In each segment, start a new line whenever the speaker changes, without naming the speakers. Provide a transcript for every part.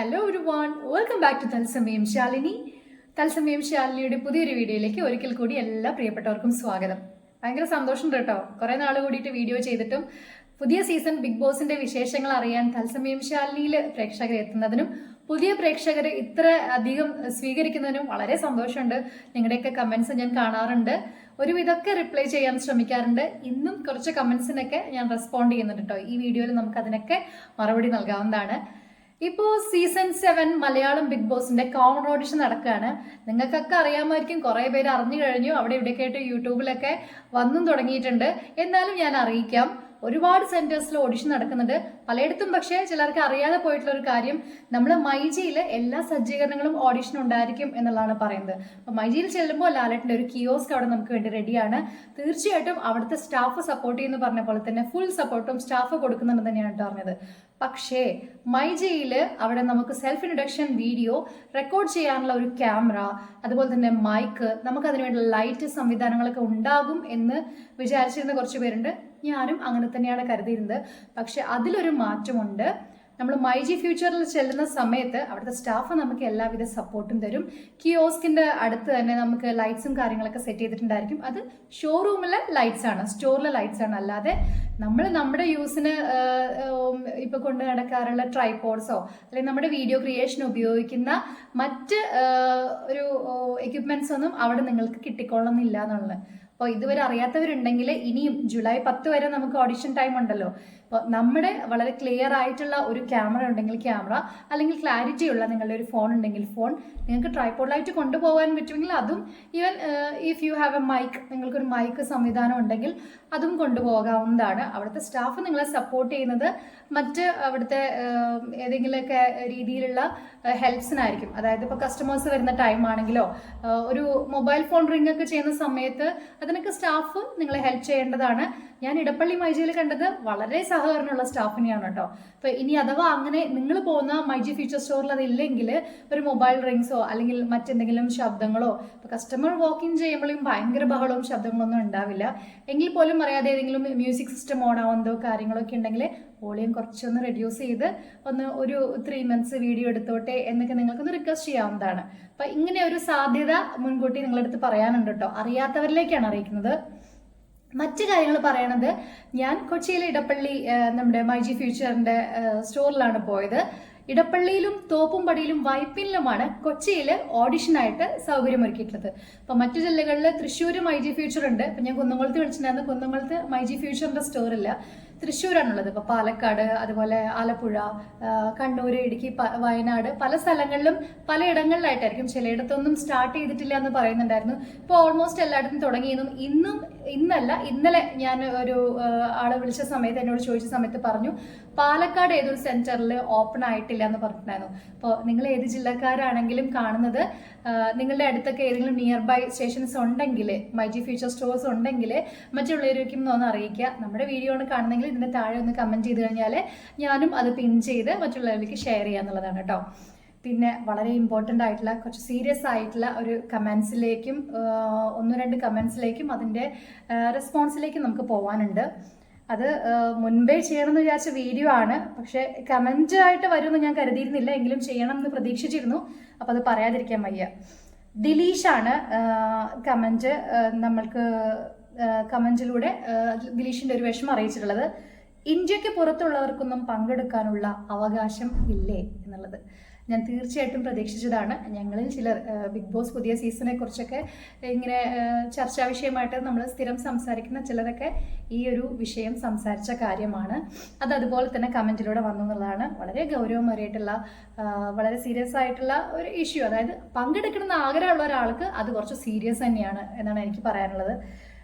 Hello everyone, welcome back to തത്സമയം ശാലിനി. തത്സമയം ശാലിനിയുടെ പുതിയൊരു വീഡിയോയിലേക്ക് ഒരിക്കൽ കൂടി എല്ലാ പ്രിയപ്പെട്ടവർക്കും സ്വാഗതം. ഭയങ്കര സന്തോഷമുണ്ട് കേട്ടോ, കുറെ നാൾ കൂടിയിട്ട് വീഡിയോ ചെയ്തിട്ടും പുതിയ സീസൺ ബിഗ് ബോസിന്റെ വിശേഷങ്ങൾ അറിയാൻ തത്സമയം ശാലിനിയിൽ പ്രേക്ഷകർ എത്തുന്നതിനും പുതിയ പ്രേക്ഷകർ ഇത്ര അധികം സ്വീകരിക്കുന്നതിനും വളരെ സന്തോഷമുണ്ട്. നിങ്ങളുടെയൊക്കെ കമന്റ്സ് ഞാൻ കാണാറുണ്ട്, ഒരുവിധമൊക്കെ റിപ്ലൈ ചെയ്യാൻ ശ്രമിക്കാറുണ്ട്. ഇന്നും കുറച്ച് കമന്റ്സിനൊക്കെ ഞാൻ റെസ്പോണ്ട് ചെയ്യുന്നുണ്ട് കേട്ടോ. ഈ വീഡിയോയിൽ നമുക്ക് അതിനൊക്കെ മറുപടി നൽകാവുന്നതാണ്. ഇപ്പോൾ സീസൺ 7 മലയാളം ബിഗ് ബോസിന്റെ കോമൺ ഓഡിഷൻ നടക്കുകയാണ്. നിങ്ങൾക്കൊക്കെ അറിയാമായിരിക്കും, കുറേ പേര് അറിഞ്ഞു കഴിഞ്ഞു, അവിടെ ഇവിടെയൊക്കെ ആയിട്ട് യൂട്യൂബിലൊക്കെ വന്നും തുടങ്ങിയിട്ടുണ്ട്. എന്നാലും ഞാൻ അറിയിക്കാം, ഒരുപാട് സെന്റേഴ്സിൽ ഓഡിഷൻ നടക്കുന്നുണ്ട് പലയിടത്തും. പക്ഷേ ചിലർക്ക് അറിയാതെ പോയിട്ടുള്ള ഒരു കാര്യം, നമ്മൾ മൈജിയിൽ എല്ലാ സജ്ജീകരണങ്ങളും ഓഡിഷൻ ഉണ്ടായിരിക്കും എന്നുള്ളതാണ് പറയുന്നത്. അപ്പോൾ മൈജിയിൽ ചെല്ലുമ്പോൾ ലാലേട്ടൻ്റെ ഒരു കിയോസ്ക് അവിടെ നമുക്ക് വേണ്ടി റെഡിയാണ്. തീർച്ചയായിട്ടും അവിടുത്തെ സ്റ്റാഫ് സപ്പോർട്ട് ചെയ്യുന്നു പറഞ്ഞ പോലെ തന്നെ ഫുൾ സപ്പോർട്ടും സ്റ്റാഫ് കൊടുക്കുന്നുണ്ടെന്ന് തന്നെയാണ് പറഞ്ഞത്. പക്ഷേ മൈജിയിൽ അവിടെ നമുക്ക് സെൽഫ് ഇൻട്രൊഡക്ഷൻ വീഡിയോ റെക്കോർഡ് ചെയ്യാനുള്ള ഒരു ക്യാമറ, അതുപോലെ തന്നെ മൈക്ക്, നമുക്ക് അതിനുവേണ്ടി ലൈറ്റ് സംവിധാനങ്ങളൊക്കെ ഉണ്ടാകും എന്ന് വിചാരിച്ചിരുന്ന കുറച്ച് പേരുണ്ട്. ഞാനും അങ്ങനെ തന്നെയാണ് കരുതിയിരുന്നത്. പക്ഷെ അതിലൊരു മാറ്റമുണ്ട്. നമ്മൾ മൈജി ഫ്യൂച്ചറിൽ ചെല്ലുന്ന സമയത്ത് അവിടുത്തെ സ്റ്റാഫ് നമുക്ക് എല്ലാവിധ സപ്പോർട്ടും തരും. കിയോസ്കിന്റെ അടുത്ത് തന്നെ നമുക്ക് ലൈറ്റ്സും കാര്യങ്ങളൊക്കെ സെറ്റ് ചെയ്തിട്ടുണ്ടായിരിക്കും. അത് ഷോറൂമിലെ ലൈറ്റ്സ് ആണ്, സ്റ്റോറിലെ ലൈറ്റ്സ് ആണ്. അല്ലാതെ നമ്മൾ നമ്മുടെ യൂസിന് ഇപ്പൊ കൊണ്ട് നടക്കാറുള്ള ട്രൈപോഡ്സോ അല്ലെങ്കിൽ നമ്മുടെ വീഡിയോ ക്രിയേഷൻ ഉപയോഗിക്കുന്ന മറ്റ് ഒരു എക്യുപ്മെന്റ്സ് ഒന്നും അവിടെ നിങ്ങൾക്ക് കിട്ടിക്കൊള്ളുന്നില്ല എന്നുള്ളത്. അപ്പോൾ ഇതുവരെ അറിയാത്തവരുണ്ടെങ്കിൽ ഇനിയും ജൂലൈ 10 വരെ നമുക്ക് ഓഡിഷൻ ടൈം ഉണ്ടല്ലോ. അപ്പോൾ നമ്മുടെ വളരെ ക്ലിയർ ആയിട്ടുള്ള ഒരു ക്യാമറ ഉണ്ടെങ്കിൽ ക്യാമറ, അല്ലെങ്കിൽ ക്ലാരിറ്റി ഉള്ള നിങ്ങളുടെ ഒരു ഫോൺ ഉണ്ടെങ്കിൽ ഫോൺ, നിങ്ങൾക്ക് ട്രൈപോഡിലായിട്ട് കൊണ്ടുപോകാൻ പറ്റുമെങ്കിൽ അതും, even if you have a mic, നിങ്ങൾക്കൊരു മൈക്ക് സംവിധാനം ഉണ്ടെങ്കിൽ അതും കൊണ്ടുപോകാവുന്നതാണ്. അവിടുത്തെ സ്റ്റാഫ് നിങ്ങളെ സപ്പോർട്ട് ചെയ്യുന്നത് മറ്റ് അവിടുത്തെ ഏതെങ്കിലുമൊക്കെ രീതിയിലുള്ള ഹെൽപ്സിനായിരിക്കും. അതായത് ഇപ്പോൾ കസ്റ്റമേഴ്സ് വരുന്ന ടൈം ആണെങ്കിലോ ഒരു മൊബൈൽ ഫോൺ റിംഗ് ഒക്കെ ചെയ്യുന്ന സമയത്ത് അതിനൊക്കെ സ്റ്റാഫ് നിങ്ങളെ ഹെൽപ്പ് ചെയ്യേണ്ടതാണ്. ഞാൻ ഇടപ്പള്ളി മൈജിയിൽ കണ്ടത് വളരെ സഹകരണമുള്ള സ്റ്റാഫിനെയാണ് കേട്ടോ. അപ്പോൾ ഇനി അഥവാ അങ്ങനെ നിങ്ങൾ പോകുന്ന മൈജി ഫീച്ചർ സ്റ്റോറിൽ അതില്ലെങ്കിൽ ഒരു മൊബൈൽ റിങ്സോ അല്ലെങ്കിൽ മറ്റെന്തെങ്കിലും ശബ്ദങ്ങളോ, ഇപ്പോൾ കസ്റ്റമർ വാക്ക് ഇൻ ചെയ്യുമ്പോഴും ഭയങ്കര ബഹളവും ശബ്ദങ്ങളൊന്നും ഉണ്ടാവില്ല. എങ്കിൽ പോലും അറിയാതെ ഏതെങ്കിലും മ്യൂസിക് സിസ്റ്റം ഓൺ ആവുന്നതോ കാര്യങ്ങളൊക്കെ ഉണ്ടെങ്കിൽ വോളിയം കുറച്ചൊന്ന് റെഡ്യൂസ് ചെയ്ത് ഒരു 3 months വീഡിയോ എടുത്തോട്ടെ എന്നൊക്കെ നിങ്ങൾക്കൊന്ന് റിക്വസ്റ്റ് ചെയ്യാവുന്നതാണ്. അപ്പം ഇങ്ങനെ ഒരു സാധ്യത മുൻകൂട്ടി നിങ്ങളടുത്ത് പറയാനുണ്ട് കേട്ടോ. അറിയാത്തവരിലേക്കാണ് അറിയിക്കുന്നത്. മറ്റു കാര്യങ്ങൾ പറയണത്, ഞാൻ കൊച്ചിയിലെ ഇടപ്പള്ളി നമ്മുടെ മൈജി ഫ്യൂച്ചറിന്റെ സ്റ്റോറിലാണ് പോയത്. ഇടപ്പള്ളിയിലും തോപ്പുംപടിയിലും വൈപ്പിനിലുമാണ് കൊച്ചിയിൽ ഓഡിഷനായിട്ട് സൗകര്യമൊരുക്കിയിട്ടുള്ളത്. അപ്പം മറ്റു ജില്ലകളിൽ തൃശ്ശൂർ മൈജി ഫ്യൂച്ചർ ഉണ്ട്. അപ്പം ഞാൻ കുന്നംകുളത്ത് വിളിച്ചിട്ടുണ്ടായിരുന്നു, കുന്നംകുളത്ത് മൈജി ഫ്യൂച്ചറിന്റെ സ്റ്റോറില്ല, തൃശ്ശൂരാണുള്ളത്. ഇപ്പോൾ പാലക്കാട്, അതുപോലെ ആലപ്പുഴ, കണ്ണൂർ, ഇടുക്കി, വയനാട്, പല സ്ഥലങ്ങളിലും പലയിടങ്ങളിലായിട്ടായിരിക്കും. ചിലയിടത്തൊന്നും സ്റ്റാർട്ട് ചെയ്തിട്ടില്ല എന്ന് പറയുന്നുണ്ടായിരുന്നു. ഇപ്പോൾ ഓൾമോസ്റ്റ് എല്ലായിടത്തും തുടങ്ങിയെന്നും ഇന്നലെ ഞാൻ ഒരു ആളെ വിളിച്ച സമയത്ത് എന്നോട് ചോദിച്ച സമയത്ത് പറഞ്ഞു പാലക്കാട് ഏതൊരു സെന്ററിൽ ഓപ്പൺ ആയിട്ടില്ല എന്ന് പറഞ്ഞിട്ടുണ്ടായിരുന്നു. അപ്പോൾ നിങ്ങൾ ഏത് ജില്ലക്കാരാണെങ്കിലും കാണുന്നത്, നിങ്ങളുടെ അടുത്തൊക്കെ ഏതെങ്കിലും നിയർ ബൈ സ്റ്റേഷൻസ് ഉണ്ടെങ്കിൽ, മൈജി ഫ്യൂച്ചർ സ്റ്റോഴ്സ് ഉണ്ടെങ്കിൽ മറ്റുള്ളവരേക്കും ഒന്ന് അറിയിക്കുക. നമ്മുടെ വീഡിയോ ആണ് കാണുന്നെങ്കിൽ ഇതിന്റെ താഴെ ഒന്ന് കമന്റ് ചെയ്ത് കഴിഞ്ഞാൽ ഞാനും അത് പിൻ ചെയ്ത് മറ്റുള്ളവരിലേക്ക് ഷെയർ ചെയ്യുക എന്നുള്ളതാണ് കേട്ടോ. പിന്നെ വളരെ ഇമ്പോർട്ടൻ്റ് ആയിട്ടുള്ള കുറച്ച് സീരിയസ് ആയിട്ടുള്ള ഒരു കമൻസിലേക്കും 1-2 കമൻസിലേക്കും അതിൻ്റെ റെസ്പോൺസിലേക്കും നമുക്ക് പോകാനുണ്ട്. അത് മുൻപേ ചെയ്യണമെന്ന് വിചാരിച്ച വീഡിയോ ആണ്, പക്ഷേ കമൻ്റ് ആയിട്ട് വരുമെന്ന് ഞാൻ കരുതിയിരുന്നില്ല, എങ്കിലും ചെയ്യണം എന്ന് പ്രതീക്ഷിച്ചിരുന്നു. അപ്പോൾ അത് പറയാതിരിക്കാൻ വയ്യ. ദിലീഷാണ് കമൻറ്റ് നമ്മൾക്ക് കമൻറ്റിലൂടെ ദിലീഷിൻ്റെ ഒരു വിഷമം അറിയിച്ചിട്ടുള്ളത്. ഇന്ത്യക്ക് പുറത്തുള്ളവർക്കൊന്നും പങ്കെടുക്കാനുള്ള അവകാശം ഇല്ലേ എന്നുള്ളത് ഞാൻ തീർച്ചയായിട്ടും പ്രതീക്ഷിച്ചതാണ്. ഞങ്ങളിൽ ചിലർ ബിഗ് ബോസ് പുതിയ സീസണെ കുറിച്ചൊക്കെ ഇങ്ങനെ ചർച്ചാ വിഷയമായിട്ട് നമ്മൾ സ്ഥിരം സംസാരിക്കുന്ന ചിലരൊക്കെ ഈ ഒരു വിഷയം സംസാരിച്ച കാര്യമാണ്. അത് അതുപോലെ തന്നെ കമൻറ്റിലൂടെ വന്നു എന്നുള്ളതാണ്. വളരെ ഗൗരവമേറിയിട്ടുള്ള വളരെ സീരിയസ് ആയിട്ടുള്ള ഒരു ഇഷ്യൂ. അതായത് പങ്കെടുക്കണമെന്ന് ആഗ്രഹമുള്ള ഒരാൾക്ക് അത് കുറച്ച് സീരിയസ് തന്നെയാണ് എന്നാണ് എനിക്ക് പറയാനുള്ളത്.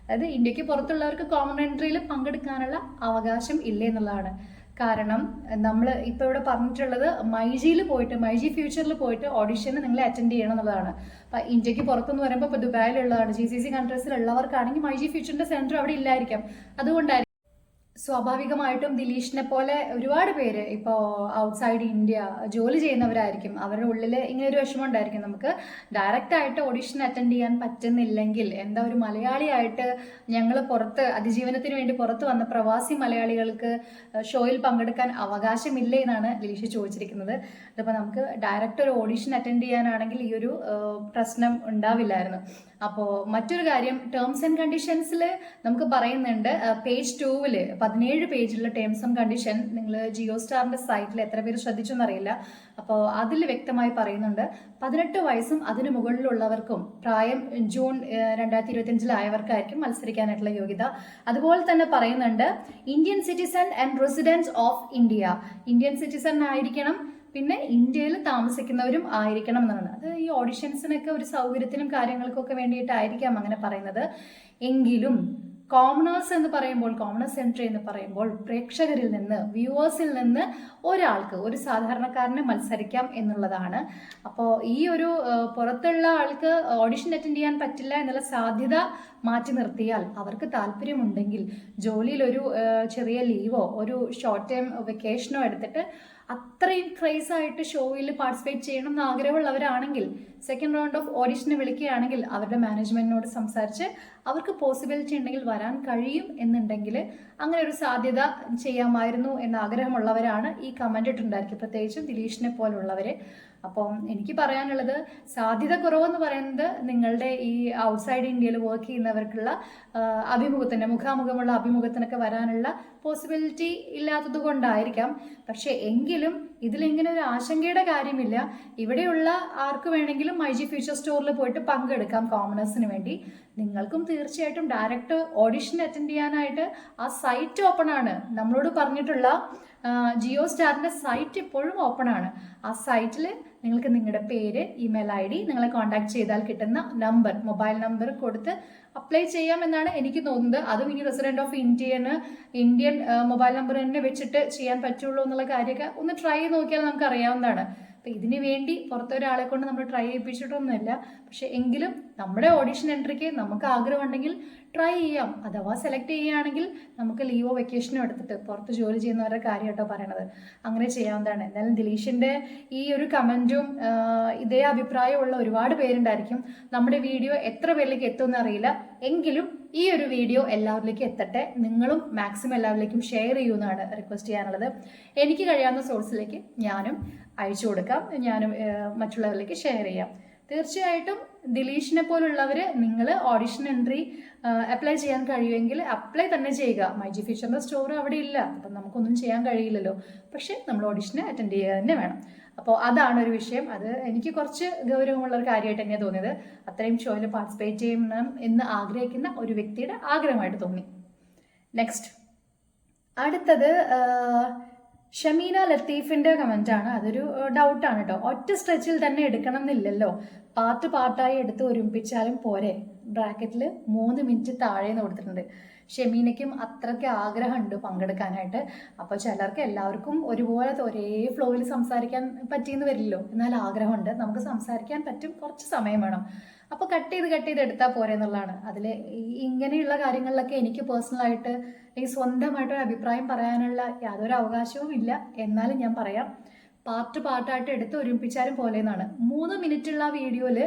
അതായത് ഇന്ത്യക്ക് പുറത്തുള്ളവർക്ക് കോമൺ എൻട്രിയിൽ പങ്കെടുക്കാനുള്ള അവകാശം ഇല്ലേ എന്നുള്ളതാണ്. കാരണം നമ്മൾ ഇപ്പോൾ ഇവിടെ പറഞ്ഞിട്ടുള്ളത് മൈജിയിൽ പോയിട്ട്, മൈജി ഫ്യൂച്ചറിൽ പോയിട്ട് ഓഡിഷന് നിങ്ങളെ അറ്റൻഡ് ചെയ്യണം എന്നുള്ളതാണ്. അപ്പം ഇന്ത്യക്ക് പുറത്തെന്ന് പറയുമ്പോൾ ഇപ്പോൾ ദുബായിലുള്ളതാണ്, GCC കൺട്രീസിലുള്ളവർക്കാണെങ്കിൽ മൈജി ഫ്യൂച്ചറിൻ്റെ സെൻറ്റർ അവിടെ ഇല്ലായിരിക്കാം. അതുകൊണ്ടായിരിക്കും സ്വാഭാവികമായിട്ടും ദിലീഷിനെ പോലെ ഒരുപാട് പേര് ഇപ്പോൾ ഔട്ട്സൈഡ് ഇന്ത്യ ജോലി ചെയ്യുന്നവരായിരിക്കും. അവരുടെ ഉള്ളിൽ ഇങ്ങനെ ഒരു വിഷമം ഉണ്ടായിരിക്കും, നമുക്ക് ഡയറക്റ്റ് ആയിട്ട് ഓഡിഷൻ അറ്റൻഡ് ചെയ്യാൻ പറ്റുന്നില്ലെങ്കിൽ എന്താ ഒരു മലയാളിയായിട്ട് ഞങ്ങൾ പുറത്ത് അതിജീവനത്തിന് വേണ്ടി പുറത്ത് വന്ന പ്രവാസി മലയാളികൾക്ക് ഷോയിൽ പങ്കെടുക്കാൻ അവകാശമില്ലേ എന്നാണ് ദിലീഷ് ചോദിച്ചിരിക്കുന്നത്. അതിപ്പോൾ നമുക്ക് ഡയറക്റ്റ് ഒരു ഓഡിഷൻ അറ്റൻഡ് ചെയ്യാനാണെങ്കിൽ ഈ ഒരു പ്രശ്നം ഉണ്ടാവില്ലായിരുന്നു. അപ്പോൾ മറ്റൊരു കാര്യം, ടേംസ് ആൻഡ് കണ്ടീഷൻസിൽ നമുക്ക് പറയുന്നുണ്ട്, പേജ് 2-ൽ 17 പേജിലുള്ള ടേംസ് ആൻഡ് കണ്ടീഷൻ നിങ്ങൾ ജിയോ സ്റ്റാറിൻ്റെ സൈറ്റിൽ എത്ര പേര് ശ്രദ്ധിച്ചെന്നറിയില്ല. അപ്പോൾ അതിൽ വ്യക്തമായി പറയുന്നുണ്ട് 18 വയസ്സും അതിനു മുകളിലുള്ളവർക്കും പ്രായം ജൂൺ 2025 മത്സരിക്കാനായിട്ടുള്ള യോഗ്യത. അതുപോലെ തന്നെ പറയുന്നുണ്ട് Indian citizen and residence of India, Indian citizen ആയിരിക്കണം, പിന്നെ ഇന്ത്യയിൽ താമസിക്കുന്നവരും ആയിരിക്കണം എന്നാണ്. അത് ഈ ഓഡിഷൻസിനൊക്കെ ഒരു സൗകര്യത്തിനും കാര്യങ്ങൾക്കൊക്കെ വേണ്ടിയിട്ടായിരിക്കാം അങ്ങനെ പറയുന്നത്. എങ്കിലും കോമണേഴ്സ് എന്ന് പറയുമ്പോൾ, കോമണേഴ്സ് എൻട്രി എന്ന് പറയുമ്പോൾ പ്രേക്ഷകരിൽ നിന്ന്, വ്യൂവേഴ്സിൽ നിന്ന് ഒരാൾക്ക്, ഒരു സാധാരണക്കാരന് മത്സരിക്കാം എന്നുള്ളതാണ്. അപ്പോൾ ഈ ഒരു പുറത്തുള്ള ആൾക്ക് ഓഡിഷൻ അറ്റൻഡ് ചെയ്യാൻ പറ്റില്ല എന്നുള്ള സാധ്യത മാറ്റി നിർത്തിയാൽ, അവർക്ക് താല്പര്യമുണ്ടെങ്കിൽ ജോലിയിലൊരു ചെറിയ ലീവോ ഒരു ഷോർട്ട് ടൈം വെക്കേഷനോ എടുത്തിട്ട് അത്രയും ക്രേസ് ആയിട്ട് ഷോയിൽ പാർട്ടിസിപ്പേറ്റ് ചെയ്യണം എന്ന് ആഗ്രഹമുള്ളവരാണെങ്കിൽ സെക്കൻഡ് റൗണ്ട് ഓഫ് ഓഡിഷന് വിളിക്കുകയാണെങ്കിൽ അവരുടെ മാനേജ്മെന്റിനോട് സംസാരിച്ച് അവർക്ക് പോസിബിലിറ്റി ഉണ്ടെങ്കിൽ വരാൻ കഴിയും എന്നുണ്ടെങ്കിൽ അങ്ങനെ ഒരു സാധ്യത ചെയ്യാമായിരുന്നു എന്ന ആഗ്രഹമുള്ളവരാണ് ഈ കമന്റ് ഇട്ടുണ്ടായിരിക്കും, പ്രത്യേകിച്ചും ദിലീഷിനെ പോലുള്ളവർ. അപ്പം എനിക്ക് പറയാനുള്ളത്, സാധ്യത കുറവെന്ന് പറയുന്നത് നിങ്ങളുടെ ഈ ഔട്ട്സൈഡ് ഇന്ത്യയിൽ വർക്ക് ചെയ്യുന്നവർക്കുള്ള അഭിമുഖത്തിന്, മുഖാമുഖമുള്ള അഭിമുഖത്തിനൊക്കെ വരാനുള്ള പോസിബിലിറ്റി ഇല്ലാത്തത് കൊണ്ടായിരിക്കാം. പക്ഷെ എങ്കിലും ഇതിലിങ്ങനെ ഒരു ആശങ്കയുടെ കാര്യമില്ല. ഇവിടെയുള്ള ആർക്ക് വേണമെങ്കിലും മൈജി ഫ്യൂച്ചർ സ്റ്റോറിൽ പോയിട്ട് പങ്കെടുക്കാം കോമണേഴ്സിന് വേണ്ടി. നിങ്ങൾക്കും തീർച്ചയായിട്ടും ഡയറക്റ്റ് ഓഡിഷൻ അറ്റൻഡ് ചെയ്യാനായിട്ട് ആ സൈറ്റ് ഓപ്പൺ ആണ്. നമ്മളോട് പറഞ്ഞിട്ടുള്ള ജിയോ സ്റ്റാറിൻ്റെ സൈറ്റ് ഇപ്പോഴും ഓപ്പൺ ആണ്. ആ സൈറ്റിൽ നിങ്ങൾക്ക് നിങ്ങളുടെ പേര്, ഇമെയിൽ ID, നിങ്ങളെ കോൺടാക്ട് ചെയ്താൽ കിട്ടുന്ന നമ്പർ, മൊബൈൽ നമ്പർ കൊടുത്ത് അപ്ലൈ ചെയ്യാമെന്നാണ് എനിക്ക് തോന്നുന്നത്. അതും ഇനി resident of Indian mobile number തന്നെ വെച്ചിട്ട് ചെയ്യാൻ പറ്റുള്ളൂ എന്നുള്ള കാര്യമൊക്കെ ഒന്ന് ട്രൈ ചെയ്ത് നോക്കിയാൽ നമുക്ക് അറിയാവുന്നതാണ്. അപ്പം ഇതിന് വേണ്ടി പുറത്തൊരാളെ കൊണ്ട് നമ്മൾ ട്രൈ ചെയ്യിപ്പിച്ചിട്ടൊന്നുമില്ല. പക്ഷെ എങ്കിലും നമ്മുടെ ഓഡിഷൻ എൻട്രിക്ക് നമുക്ക് ആഗ്രഹമുണ്ടെങ്കിൽ ട്രൈ ചെയ്യാം. അഥവാ സെലക്ട് ചെയ്യുകയാണെങ്കിൽ നമുക്ക് ലീവോ വെക്കേഷനോ എടുത്തിട്ട് പുറത്ത് ജോലി ചെയ്യുന്നവരുടെ കാര്യം കേട്ടോ പറയണത്, അങ്ങനെ ചെയ്യാവുന്നതാണ്. എന്നാലും ദിലീഷിൻ്റെ ഈ ഒരു കമൻറ്റും ഇതേ അഭിപ്രായമുള്ള ഒരുപാട് പേരുണ്ടായിരിക്കും. നമ്മുടെ വീഡിയോ എത്ര പേരിലേക്ക് എത്തുമെന്ന് അറിയില്ല, എങ്കിലും ഈ ഒരു വീഡിയോ എല്ലാവരിലേക്കും എത്തട്ടെ. നിങ്ങളും മാക്സിമം എല്ലാവരിലേക്കും ഷെയർ ചെയ്യുമെന്നാണ് റിക്വസ്റ്റ് ചെയ്യാനുള്ളത്. എനിക്ക് കഴിയാവുന്ന സോഴ്സിലേക്ക് ഞാനും അയച്ചു കൊടുക്കാം, ഞാനും മറ്റുള്ളവരിലേക്ക് ഷെയർ ചെയ്യാം. തീർച്ചയായിട്ടും ദിലീഷിനെ പോലുള്ളവർ, നിങ്ങൾ ഓഡിഷൻ എൻട്രി അപ്ലൈ ചെയ്യാൻ കഴിയുമെങ്കിൽ അപ്ലൈ തന്നെ ചെയ്യുക. മൈജി ഫ്യൂച്ചറിൻ്റെ സ്റ്റോർ അവിടെ ഇല്ല, അപ്പം നമുക്കൊന്നും ചെയ്യാൻ കഴിയില്ലല്ലോ. പക്ഷെ നമ്മൾ ഓഡിഷനെ അറ്റൻഡ് ചെയ്യുക തന്നെ വേണം. അപ്പോൾ അതാണ് ഒരു വിഷയം. അത് എനിക്ക് കുറച്ച് ഗൗരവമുള്ള ഒരു കാര്യമായിട്ട് തന്നെയാണ് തോന്നിയത്. അത്രയും ഷോയിൽ പാർട്ടിസിപ്പേറ്റ് ചെയ്യണം എന്ന് ആഗ്രഹിക്കുന്ന ഒരു വ്യക്തിയുടെ ആഗ്രഹമായിട്ട് തോന്നി. നെക്സ്റ്റ്, അടുത്തത് ഷമീന ലത്തീഫിൻ്റെ കമൻറ്റാണ്. അതൊരു ഡൗട്ടാണ് കേട്ടോ. ഒറ്റ സ്ട്രെച്ചിൽ തന്നെ എടുക്കണം എന്നില്ലല്ലോ, പാർട്ടായി എടുത്ത് ഒരുമിപ്പിച്ചാലും പോരെ. ബ്രാക്കറ്റിൽ 3 മിനിറ്റ് താഴേന്ന് കൊടുത്തിട്ടുണ്ട്. ഷമീനയ്ക്കും അത്രയ്ക്ക് ആഗ്രഹമുണ്ട് പങ്കെടുക്കാനായിട്ട്. അപ്പോൾ ചിലർക്ക് എല്ലാവർക്കും ഒരുപോലത്തെ ഒരേ ഫ്ലോയിൽ സംസാരിക്കാൻ പറ്റിയെന്ന് വരില്ലല്ലോ, എന്നാൽ ആഗ്രഹമുണ്ട്. നമുക്ക് സംസാരിക്കാൻ പറ്റും, കുറച്ച് സമയം വേണം. അപ്പോൾ കട്ട് ചെയ്ത് എടുത്താൽ പോരെ എന്നുള്ളതാണ്. അതിൽ ഇങ്ങനെയുള്ള കാര്യങ്ങളിലൊക്കെ എനിക്ക് പേഴ്സണലായിട്ട് ഈ സ്വന്തമായിട്ടൊരു അഭിപ്രായം പറയാനുള്ള യാതൊരു അവകാശവും ഇല്ല. എന്നാലും ഞാൻ പറയാം, പാർട്ടായിട്ട് എടുത്ത് ഒരുമിപ്പിച്ചാലും പോലെ എന്നാണ്. 3 മിനിറ്റുള്ള വീഡിയോയിൽ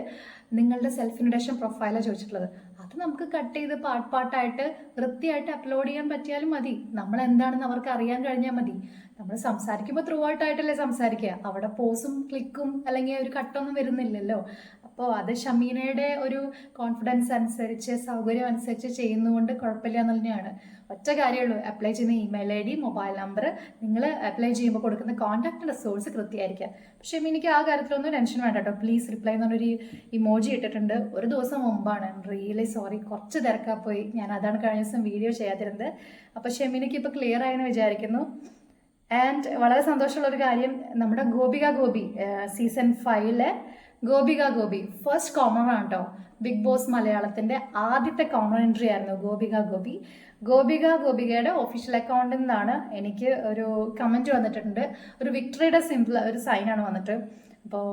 നിങ്ങളുടെ സെൽഫ് ഇൻട്രൊഡക്ഷൻ പ്രൊഫൈലാണ് ചോദിച്ചിട്ടുള്ളത്. അത് നമുക്ക് കട്ട് ചെയ്ത് പാർട്ടായിട്ട് വൃത്തിയായിട്ട് അപ്ലോഡ് ചെയ്യാൻ പറ്റിയാലും മതി. നമ്മൾ എന്താണെന്ന് അവർക്ക് അറിയാൻ കഴിഞ്ഞാൽ മതി. നമ്മൾ സംസാരിക്കുമ്പോൾ ത്രൂ ഔട്ടായിട്ടല്ലേ സംസാരിക്കുക, അവിടെ പോസും ക്ലിക്കും അല്ലെങ്കിൽ ഒരു കട്ടൊന്നും വരുന്നില്ലല്ലോ. അപ്പോൾ അത് ഷമീനയുടെ ഒരു കോൺഫിഡൻസ് അനുസരിച്ച്, സൗകര്യം അനുസരിച്ച് ചെയ്യുന്നതുകൊണ്ട് കുഴപ്പമില്ല എന്ന് തന്നെയാണ്. ഒറ്റ കാര്യമുള്ളൂ, അപ്ലൈ ചെയ്യുന്ന ഇമെയിൽ ID, മൊബൈൽ നമ്പർ, നിങ്ങൾ അപ്ലൈ ചെയ്യുമ്പോൾ കൊടുക്കുന്ന കോൺടാക്റ്റിൻ്റെ സോഴ്സ് കൃത്യമായിരിക്കുക. പക്ഷേ എനിക്ക് ആ കാര്യത്തിലൊന്നും ടെൻഷൻ വേണ്ട കേട്ടോ. പ്ലീസ് റിപ്ലൈ എന്നൊരു ഇമോജി ഇട്ടിട്ടുണ്ട്. ഒരു ദിവസം മുമ്പാണ്, റിയലി സോറി, കുറച്ച് തിരക്കാ പോയി. ഞാൻ അതാണ് കഴിഞ്ഞ ദിവസം വീഡിയോ ചെയ്യാതിരുന്നത്. അപ്പോൾ ഷെമീനയ്ക്ക് ഇപ്പോൾ ക്ലിയർ ആയെന്ന് വിചാരിക്കുന്നു. ആൻഡ് വളരെ സന്തോഷമുള്ളൊരു കാര്യം, നമ്മുടെ Gopika Gopi season 5 Gopika Gopi first commoner ആണ് കേട്ടോ. ബിഗ് ബോസ് മലയാളത്തിന്റെ ആദ്യത്തെ കോമൺ എൻട്രി ആയിരുന്നു ഗോപിക ഗോപി. ഗോപികയുടെ ഒഫീഷ്യൽ അക്കൗണ്ടിൽ നിന്നാണ് എനിക്ക് ഒരു കമന്റ് വന്നിട്ടുണ്ട്. ഒരു വിക്ടറിയുടെ സിമ്പിൾ ഒരു സൈനാണ് വന്നിട്ട്. അപ്പോൾ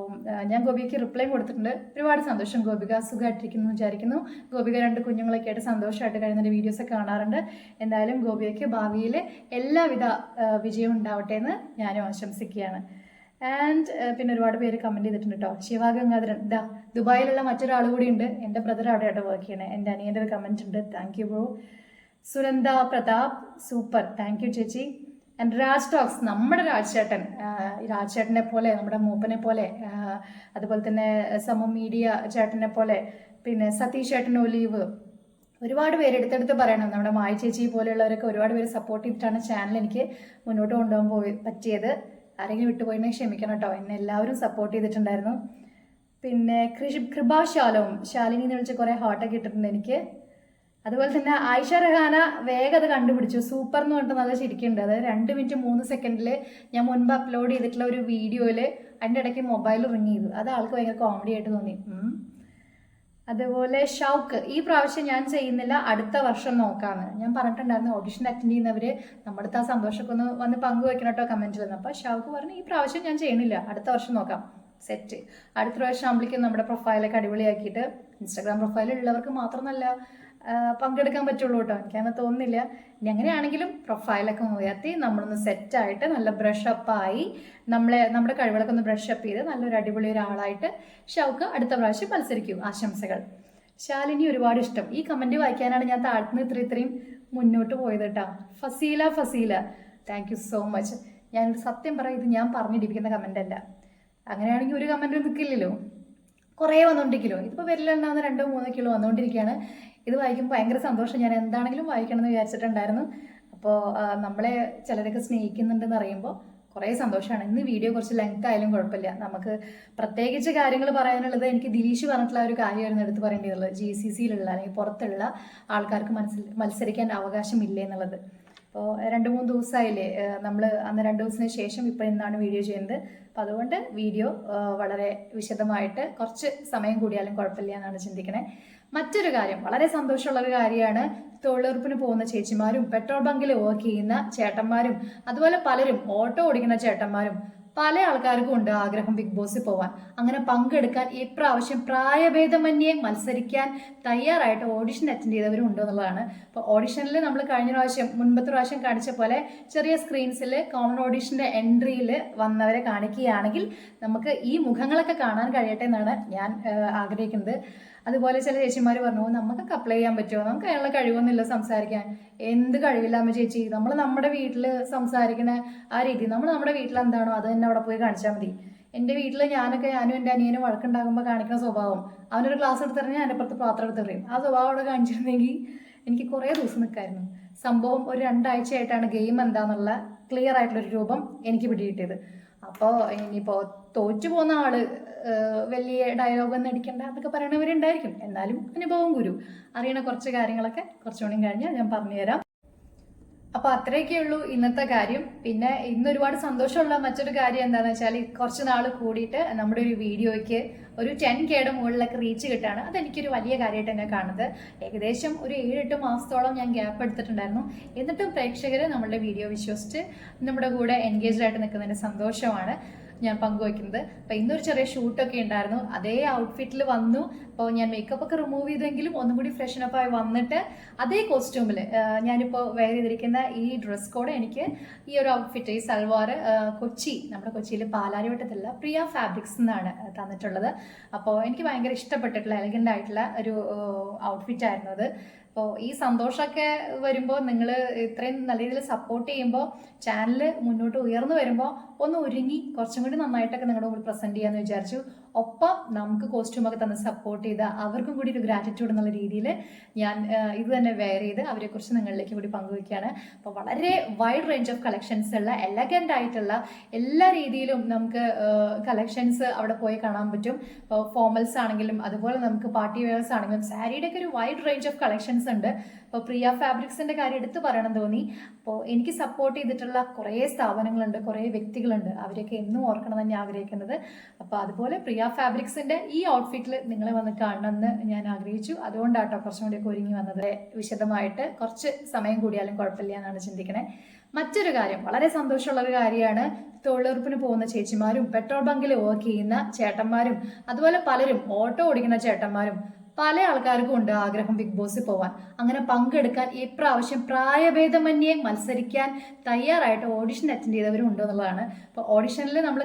ഞാൻ ഗോപികയ്ക്ക് റിപ്ലൈ കൊടുത്തിട്ടുണ്ട്. ഒരുപാട് സന്തോഷം ഗോപിക, സുഖമായിട്ടിരിക്കുന്നു വിചാരിക്കുന്നു. ഗോപിക 2 കുഞ്ഞുങ്ങളൊക്കെ ആയിട്ട് സന്തോഷമായിട്ട് കഴിയുന്ന വീഡിയോസൊക്കെ കാണാറുണ്ട്. എന്തായാലും ഗോപികയ്ക്ക് ഭാവിയിൽ എല്ലാവിധ വിജയവും ഉണ്ടാവട്ടെ എന്ന് ഞാനും ആശംസിക്കുകയാണ്. ആൻഡ് പിന്നെ ഒരുപാട് പേര് കമന്റ് ചെയ്തിട്ടുണ്ട് കേട്ടോ. ശിവഗംഗാധരൻ ദുബായിലുള്ള മറ്റൊരാൾ കൂടി ഉണ്ട്. എൻ്റെ ബ്രദർ അവിടെയായിട്ട് വർക്ക് ചെയ്യണേ. എൻ്റെ അനിയൻ്റെ ഒരു കമന്റ് ഉണ്ട്. Thank you bro. Suranda Prathap super, thank you ചേച്ചി. ആൻഡ് രാജ് ടോക്സ്, നമ്മുടെ രാജ് ചേട്ടനെ പോലെ, നമ്മുടെ മൂപ്പനെ പോലെ, അതുപോലെ തന്നെ സമം മീഡിയ ചേട്ടനെ പോലെ, പിന്നെ സതീഷ് ചേട്ടൻ ഒലീവ്, ഒരുപാട് പേര് എടുത്തെടുത്ത് പറയണം. നമ്മുടെ മായ ചേച്ചി പോലെയുള്ളവരൊക്കെ ഒരുപാട് പേര് സപ്പോർട്ട് ചെയ്തിട്ടാണ് ചാനൽ എനിക്ക് മുന്നോട്ട് കൊണ്ടുപോകാൻ പറ്റിയത്. ആരെങ്കിലും വിട്ടുപോയിനെ ക്ഷമിക്കണം കേട്ടോ. എന്നെ എല്ലാവരും സപ്പോർട്ട് ചെയ്തിട്ടുണ്ടായിരുന്നു. പിന്നെ ശാലിനി എന്ന് വിളിച്ച് കുറേ ഹാർട്ടൊക്കെ ഇട്ടിട്ടുണ്ട് എനിക്ക്. അതുപോലെ തന്നെ ആയിഷ റഹാന വേഗം അത് കണ്ടുപിടിച്ചു. സൂപ്പർ എന്ന് പറഞ്ഞിട്ട് നല്ല ശരിക്കുണ്ട്. അതായത് 2 മിനിറ്റ് 3 സെക്കൻഡിൽ ഞാൻ മുൻപ് അപ്ലോഡ് ചെയ്തിട്ടുള്ള ഒരു വീഡിയോയിൽ അതിൻ്റെ ഇടയ്ക്ക് മൊബൈൽ റിങ് ചെയ്തു. അത് ആൾക്ക് ഭയങ്കര കോമഡി ആയിട്ട് തോന്നി. അതുപോലെ ഷൗക്ക്, ഈ പ്രാവശ്യം ഞാൻ ചെയ്യുന്നില്ല, അടുത്ത വർഷം നോക്കാമെന്ന് ഞാൻ പറഞ്ഞിട്ടുണ്ടായിരുന്നു. ഓഡിഷൻ അറ്റൻഡ് ചെയ്യുന്നവർ നമ്മുടെ അടുത്ത് ആ സന്തോഷമൊക്കെ ഒന്ന് വന്ന് പങ്കുവെക്കണം കേട്ടോ കമൻറ്റിൽ നിന്ന്. അപ്പോൾ ഷൗക്ക് പറഞ്ഞു ഈ പ്രാവശ്യം ഞാൻ ചെയ്യണില്ല, അടുത്ത വർഷം നോക്കാം. സെറ്റ്. അടുത്ത പ്രാവശ്യം ആകുമ്പോഴേക്കും നമ്മുടെ പ്രൊഫൈലൊക്കെ അടിപൊളിയാക്കിയിട്ട്, ഇൻസ്റ്റാഗ്രാം പ്രൊഫൈലുള്ളവർക്ക് മാത്രമല്ല പങ്കെടുക്കാൻ പറ്റുള്ളൂ കേട്ടോ. എനിക്കങ്ങനെ തോന്നുന്നില്ല. ഇനി അങ്ങനെയാണെങ്കിലും പ്രൊഫൈലൊക്കെ ഉയർത്തി നമ്മളൊന്ന് സെറ്റായിട്ട് നല്ല ബ്രഷപ്പായി നമ്മുടെ കഴിവുകളൊക്കെ ഒന്ന് ബ്രഷപ്പ് ചെയ്ത് നല്ലൊരു അടിപൊളി ഒരാളായിട്ട് ഷൗക്ക് അടുത്ത പ്രാവശ്യം മത്സരിക്കൂ. ആശംസകൾ. ശാലിനി ഒരുപാട് ഇഷ്ടം. ഈ കമന്റ് വായിക്കാനാണ് ഞാൻ താഴ്ത്തുനിന്ന് ഇത്രയും മുന്നോട്ട് പോയത് കേട്ടോ. Fazila thank you so much. ഞാനൊരു സത്യം പറയാം, ഇത് ഞാൻ പറഞ്ഞിരിക്കുന്ന കമന്റ് അല്ല. അങ്ങനെയാണെങ്കിൽ ഒരു കമന്റ് നിൽക്കില്ലല്ലോ, കുറേ വന്നുകൊണ്ടിരിക്കലോ. ഇതിപ്പോൾ വരില്ലെന്നാവുന്ന 2-3 കിലോ വന്നുകൊണ്ടിരിക്കുകയാണ്. ഇത് വായിക്കുമ്പോൾ ഭയങ്കര സന്തോഷം. ഞാൻ എന്താണെങ്കിലും വായിക്കണം എന്ന് വിചാരിച്ചിട്ടുണ്ടായിരുന്നു. അപ്പോൾ നമ്മളെ ചിലരൊക്കെ സ്നേഹിക്കുന്നുണ്ടെന്ന് അറിയുമ്പോൾ കുറേ സന്തോഷമാണ്. ഇന്ന് വീഡിയോ കുറച്ച് ലെങ്ത് ആയാലും കുഴപ്പമില്ല. നമുക്ക് പ്രത്യേകിച്ച് കാര്യങ്ങൾ പറയാനുള്ളത് എനിക്ക് ദിലീഷ് പറഞ്ഞിട്ടുള്ള ഒരു കാര്യമായിരുന്നു എടുത്ത് പറയേണ്ടതുള്ളത്. GCCയിലുള്ള അല്ലെങ്കിൽ പുറത്തുള്ള ആൾക്കാർക്ക് മത്സരിക്കാൻ അവകാശമില്ലേ എന്നുള്ളത്. അപ്പോൾ 2-3 ദിവസമായില്ലേ നമ്മൾ അന്ന് 2 ദിവസത്തിന് ശേഷം ഇപ്പോൾ ഇന്നാണ് വീഡിയോ ചെയ്യുന്നത്. അപ്പോൾ അതുകൊണ്ട് വീഡിയോ വളരെ വിശദമായിട്ട് കുറച്ച് സമയം കൂടിയാലും കുഴപ്പമില്ല എന്നാണ് ചിന്തിക്കണേ. മറ്റൊരു കാര്യം, വളരെ സന്തോഷമുള്ള ഒരു കാര്യമാണ്, തൊഴിലുറപ്പിന് പോകുന്ന ചേച്ചിമാരും പെട്രോൾ ബങ്കിൽ വർക്ക് ചെയ്യുന്ന ചേട്ടന്മാരും അതുപോലെ പലരും ഓട്ടോ ഓടിക്കുന്ന ചേട്ടന്മാരും പല ആൾക്കാർക്കും ഉണ്ട് ആഗ്രഹം ബിഗ് ബോസിൽ പോവാൻ. അങ്ങനെ പങ്കെടുക്കാൻ ഇപ്രാവശ്യം പ്രായഭേദമന്യേ മത്സരിക്കാൻ തയ്യാറായിട്ട് ഓഡിഷൻ അറ്റൻഡ് ചെയ്തവരും ഉണ്ട് എന്നുള്ളതാണ്. അപ്പോൾ ഓഡിഷനിൽ നമ്മൾ മുൻപത്തെ പ്രാവശ്യം കാണിച്ച പോലെ ചെറിയ സ്ക്രീൻസിൽ കോമൺ ഓഡിഷന്റെ എൻട്രിയിൽ വന്നവരെ കാണിക്കുകയാണെങ്കിൽ നമുക്ക് ഈ മുഖങ്ങളൊക്കെ കാണാൻ കഴിയട്ടെ എന്നാണ് ഞാൻ ആഗ്രഹിക്കുന്നത്. അതുപോലെ ചില ചേച്ചിമാർ പറഞ്ഞു നമുക്കൊക്കെ അപ്ലൈ ചെയ്യാൻ പറ്റുമോ, നമുക്ക് അതിനുള്ള കഴിവൊന്നുമില്ല സംസാരിക്കാൻ. എന്ത് കഴിവില്ലാമ ചേച്ചി, നമ്മൾ നമ്മുടെ വീട്ടിൽ സംസാരിക്കുന്ന ആ രീതി, നമ്മൾ നമ്മുടെ വീട്ടിൽ എന്താണോ അത് തന്നെ അവിടെ പോയി കാണിച്ചാൽ മതി. എൻ്റെ വീട്ടിൽ ഞാനും എൻ്റെ അനിയനും വഴക്കുണ്ടാകുമ്പോൾ കാണിക്കുന്ന സ്വഭാവം, അവനൊരു ക്ലാസ് എടുത്തെറിഞ്ഞാൽ എൻ്റെ പുറത്ത് പാത്രം എടുത്തെറിയും, ആ സ്വഭാവം അവിടെ കാണിച്ചിരുന്നെങ്കിൽ എനിക്ക് കുറേ ദിവസം നിൽക്കായിരുന്നു. സംഭവം ഒരു 2 ആഴ്ചയായിട്ടാണ് ഗെയിം എന്താണെന്നുള്ള ക്ലിയർ ആയിട്ടുള്ളൊരു രൂപം എനിക്ക് പിടികിട്ടിയത്. അപ്പോൾ ഇനിയിപ്പോൾ തോറ്റു പോകുന്ന ആള് വലിയ ഡയലോഗൊന്നും അടിക്കണ്ട എന്നൊക്കെ പറയണവരുണ്ടായിരിക്കും. എന്നാലും അനുഭവം ഗുരു. അറിയണ കുറച്ച് കാര്യങ്ങളൊക്കെ കുറച്ചുകൂടി കഴിഞ്ഞാൽ ഞാൻ പറഞ്ഞുതരാം. അപ്പോൾ അത്രയൊക്കെ ഉള്ളൂ ഇന്നത്തെ കാര്യം. പിന്നെ ഇന്ന് ഒരുപാട് സന്തോഷമുള്ള മറ്റൊരു കാര്യം എന്താണെന്ന് വെച്ചാൽ കുറച്ച് നാൾ കൂടിയിട്ട് നമ്മുടെ ഒരു വീഡിയോയ്ക്ക് ഒരു 10Kയുടെ മുകളിലൊക്കെ റീച്ച് കിട്ടുകയാണ്. അതെനിക്കൊരു വലിയ കാര്യമായിട്ട് തന്നെ കാണുന്നത്. ഏകദേശം ഒരു 7-8 മാസത്തോളം ഞാൻ ഗ്യാപ്പ് എടുത്തിട്ടുണ്ടായിരുന്നു. എന്നിട്ടും പ്രേക്ഷകർ നമ്മളുടെ വീഡിയോ വിശ്വസിച്ച് നമ്മുടെ കൂടെ എൻഗേജ്ഡ് ആയിട്ട് നിൽക്കുന്നതിന് സന്തോഷമാണ് ഞാൻ പങ്കുവയ്ക്കുന്നത്. അപ്പോൾ ഇന്നൊരു ചെറിയ ഷൂട്ടൊക്കെ ഉണ്ടായിരുന്നു. അതേ ഔട്ട്ഫിറ്റിൽ വന്നു. അപ്പോൾ ഞാൻ മേക്കപ്പ് ഒക്കെ റിമൂവ് ചെയ്തെങ്കിലും ഒന്നും കൂടി ഫ്രഷനപ്പായി വന്നിട്ട് അതേ കോസ്റ്റ്യൂമിൽ ഞാനിപ്പോൾ വെയർ ചെയ്തിരിക്കുന്ന ഈ ഡ്രസ് കോഡ് എനിക്ക് ഈ ഒരു ഔട്ട്ഫിറ്റ്, ഈ സൽവാർ നമ്മുടെ കൊച്ചിയിൽ പാലാരിവട്ടത്തുള്ള പ്രിയ ഫാബ്രിക്സ് എന്നാണ് തന്നിട്ടുള്ളത്. അപ്പോൾ എനിക്ക് ഭയങ്കര ഇഷ്ടപ്പെട്ടിട്ടുള്ള എലഗൻ്റ് ആയിട്ടുള്ള ഒരു ഔട്ട്ഫിറ്റ് ആയിരുന്നു അത്. അപ്പോൾ ഈ സന്തോഷമൊക്കെ വരുമ്പോൾ നിങ്ങൾ ഇത്രയും നല്ല രീതിയിൽ സപ്പോർട്ട് ചെയ്യുമ്പോൾ ചാനൽ മുന്നോട്ട് ഉയർന്നു വരുമ്പോൾ ഒന്ന് ഒരുങ്ങി കുറച്ചും കൂടി നന്നായിട്ടൊക്കെ നിങ്ങളുടെ മുമ്പിൽ പ്രസൻറ്റ് ചെയ്യാമെന്ന് വിചാരിച്ചു. ഒപ്പം നമുക്ക് കോസ്റ്റ്യൂമൊക്കെ തന്ന് സപ്പോർട്ട് ചെയ്ത് അവർക്കും കൂടി ഒരു ഗ്രാറ്റിറ്റ്യൂഡ് എന്നുള്ള രീതിയിൽ ഞാൻ ഇത് തന്നെ വെയർ ചെയ്ത് അവരെക്കുറിച്ച് നിങ്ങളിലേക്ക് കൂടി പങ്കുവയ്ക്കുകയാണ്. അപ്പോൾ വളരെ വൈഡ് റേഞ്ച് ഓഫ് കളക്ഷൻസ് ഉള്ള എലഗൻ്റ് ആയിട്ടുള്ള എല്ലാ രീതിയിലും നമുക്ക് കളക്ഷൻസ് അവിടെ പോയി കാണാൻ പറ്റും. ഇപ്പോൾ ഫോർമൽസ് ആണെങ്കിലും അതുപോലെ നമുക്ക് പാർട്ടി വെയർസ് ആണെങ്കിലും സാരിയുടെ ഒക്കെ ഒരു വൈഡ് റേഞ്ച് ഓഫ് കളക്ഷൻസ് ഉണ്ട്. അപ്പോൾ പ്രിയ ഫാബ്രിക്സിൻ്റെ കാര്യം എടുത്ത് പറയണം തോന്നി. അപ്പോൾ എനിക്ക് സപ്പോർട്ട് ചെയ്തിട്ടുള്ള കുറേ സ്ഥാപനങ്ങളുണ്ട്, കുറേ വ്യക്തികളുണ്ട്, അവരെയൊക്കെ എന്നും ഓർക്കണം തന്നെ ആഗ്രഹിക്കുന്നത്. അപ്പോൾ അതുപോലെ പ്രിയ ഫാബ്രിക്സിൻ്റെ ഈ ഔട്ട്ഫിറ്റിൽ നിങ്ങളെ വന്ന് കാണണമെന്ന് ഞാൻ ആഗ്രഹിച്ചു. അതുകൊണ്ടാട്ടോ കുറച്ചും കൂടിയൊക്കെ ഒരുങ്ങി വന്നത്. വിശദമായിട്ട് കുറച്ച് സമയം കൂടിയാലും കുഴപ്പമില്ല എന്നാണ് ചിന്തിക്കണേ. മറ്റൊരു കാര്യം, വളരെ സന്തോഷമുള്ള ഒരു കാര്യമാണ്, തൊഴിലുറപ്പിന് പോകുന്ന ചേച്ചിമാരും പെട്രോൾ ബങ്കിൽ വർക്ക് ചെയ്യുന്ന ചേട്ടന്മാരും അതുപോലെ പലരും ഓട്ടോ ഓടിക്കുന്ന ചേട്ടന്മാരും പല ആൾക്കാർക്കും ഉണ്ട് ആഗ്രഹം ബിഗ് ബോസിൽ പോവാൻ. അങ്ങനെ പങ്കെടുക്കാൻ ഇപ്രാവശ്യം പ്രായഭേദമന്യേ മത്സരിക്കാൻ തയ്യാറായിട്ട് ഓഡിഷൻ അറ്റൻഡ് ചെയ്തവരും ഉണ്ട് എന്നുള്ളതാണ്. അപ്പോൾ ഓഡിഷനിൽ നമ്മൾ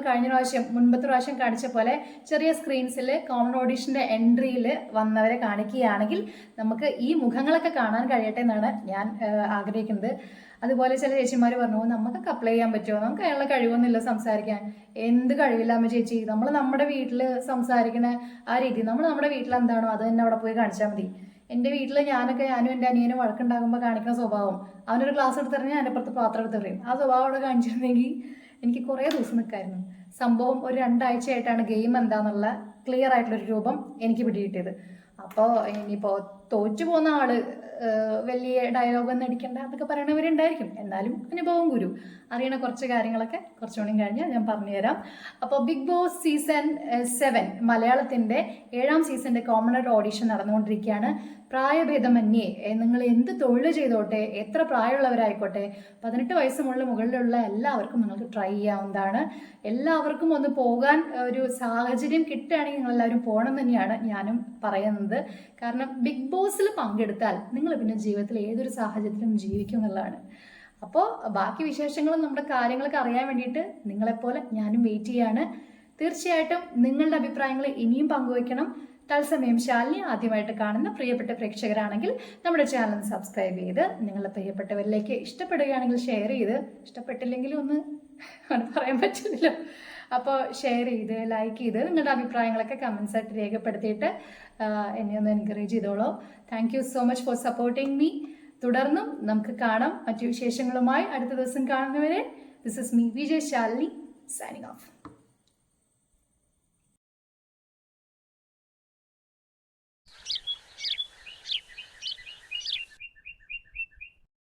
മുൻപത്തെ പ്രാവശ്യം കാണിച്ച പോലെ ചെറിയ സ്ക്രീൻസിൽ കോമൺ ഓഡിഷൻ്റെ എൻട്രിയിൽ വന്നവരെ കാണിക്കുകയാണെങ്കിൽ നമുക്ക് ഈ മുഖങ്ങളൊക്കെ കാണാൻ കഴിയട്ടെ എന്നാണ് ഞാൻ ആഗ്രഹിക്കുന്നത്. അതുപോലെ ചില ചേച്ചിമാർ പറഞ്ഞു, നമുക്കൊക്കെ അപ്ലൈ ചെയ്യാൻ പറ്റുമോ, നമുക്ക് അതിനുള്ള കഴിവൊന്നുമില്ല സംസാരിക്കാൻ. എന്ത് കഴിവില്ലാമ ചേച്ചി, നമ്മൾ നമ്മുടെ വീട്ടിൽ സംസാരിക്കുന്ന ആ രീതി, നമ്മൾ നമ്മുടെ വീട്ടിൽ എന്താണോ അത് തന്നെ അവിടെ പോയി കാണിച്ചാൽ മതി. എൻ്റെ വീട്ടിൽ ഞാനും എൻ്റെ അനിയനും വഴക്കുണ്ടാകുമ്പോൾ കാണിക്കുന്ന സ്വഭാവം, അവനൊരു ക്ലാസ് എടുത്തിറങ്ങി എൻ്റെ അപ്പുറത്ത് പാത്രം എടുത്ത് പറയും, ആ സ്വഭാവം അവിടെ കാണിച്ചിരുന്നെങ്കിൽ എനിക്ക് കുറേ ദിവസം നിൽക്കായിരുന്നു. സംഭവം ഒരു 2 ആഴ്ചയായിട്ടാണ് ഗെയിം എന്താണെന്നുള്ള ക്ലിയർ ആയിട്ടുള്ളൊരു രൂപം എനിക്ക് പിടികിട്ടിയത്. അപ്പോൾ ഇനിയിപ്പോൾ തോറ്റു പോകുന്ന ആള് വലിയ ഡയലോഗൊന്നും അടിക്കണ്ട എന്നൊക്കെ പറയണവരുണ്ടായിരിക്കും. എന്നാലും അനുഭവം ഗുരു, അറിയണ കുറച്ച് കാര്യങ്ങളൊക്കെ കുറച്ചുകൂടി കഴിഞ്ഞാൽ ഞാൻ പറഞ്ഞുതരാം. അപ്പോൾ ബിഗ് ബോസ് സീസൺ 7 മലയാളത്തിൻ്റെ 7ാം സീസണിൻ്റെ കോമണർ ഓഡിഷൻ നടന്നുകൊണ്ടിരിക്കുകയാണ്. പ്രായഭേദമന്യേ നിങ്ങൾ എന്ത് തൊഴിൽ ചെയ്തോട്ടെ, എത്ര പ്രായമുള്ളവരായിക്കോട്ടെ, 18 വയസ്സ് മുകളിലുള്ള എല്ലാവർക്കും നിങ്ങൾക്ക് ട്രൈ ചെയ്യാവുന്നതാണ്. എല്ലാവർക്കും ഒന്ന് പോകാൻ ഒരു സാഹചര്യം കിട്ടുകയാണെങ്കിൽ നിങ്ങളെല്ലാവരും പോകണം തന്നെയാണ് ഞാനും പറയുന്നത്. കാരണം ബിഗ് ബോസിൽ പങ്കെടുത്താൽ നിങ്ങൾ പിന്നെ ജീവിതത്തിൽ ഏതൊരു സാഹചര്യത്തിലും ജീവിക്കും എന്നുള്ളതാണ്. അപ്പോൾ ബാക്കി വിശേഷങ്ങളും നമ്മുടെ കാര്യങ്ങളൊക്കെ അറിയാൻ വേണ്ടിയിട്ട് നിങ്ങളെപ്പോലെ ഞാനും വെയിറ്റ് ചെയ്യാണ്. തീർച്ചയായിട്ടും നിങ്ങളുടെ അഭിപ്രായങ്ങൾ ഇനിയും പങ്കുവയ്ക്കണം. തത്സമയം ശാലിനി ആദ്യമായിട്ട് കാണുന്ന പ്രിയപ്പെട്ട പ്രേക്ഷകരാണെങ്കിൽ നമ്മുടെ ചാനൽ സബ്സ്ക്രൈബ് ചെയ്ത് നിങ്ങളുടെ പ്രിയപ്പെട്ടവരിലേക്ക് ഇഷ്ടപ്പെടുകയാണെങ്കിൽ ഷെയർ ചെയ്ത്, ഇഷ്ടപ്പെട്ടില്ലെങ്കിലും ഒന്ന് പറയാൻ പറ്റില്ലല്ലോ, അപ്പോൾ ഷെയർ ചെയ്ത് ലൈക്ക് ചെയ്ത് നിങ്ങളുടെ അഭിപ്രായങ്ങളൊക്കെ കമൻസ് ആയിട്ട് രേഖപ്പെടുത്തിയിട്ട് എന്നെ ഒന്ന് എൻകറേജ് ചെയ്തോളൂ. Thank you so much for supporting me. തുടർന്നും നമുക്ക് കാണാം മറ്റു വിശേഷങ്ങളുമായി അടുത്ത ദിവസം കാണുന്നവരെ. This is me Vijay Shalini signing off.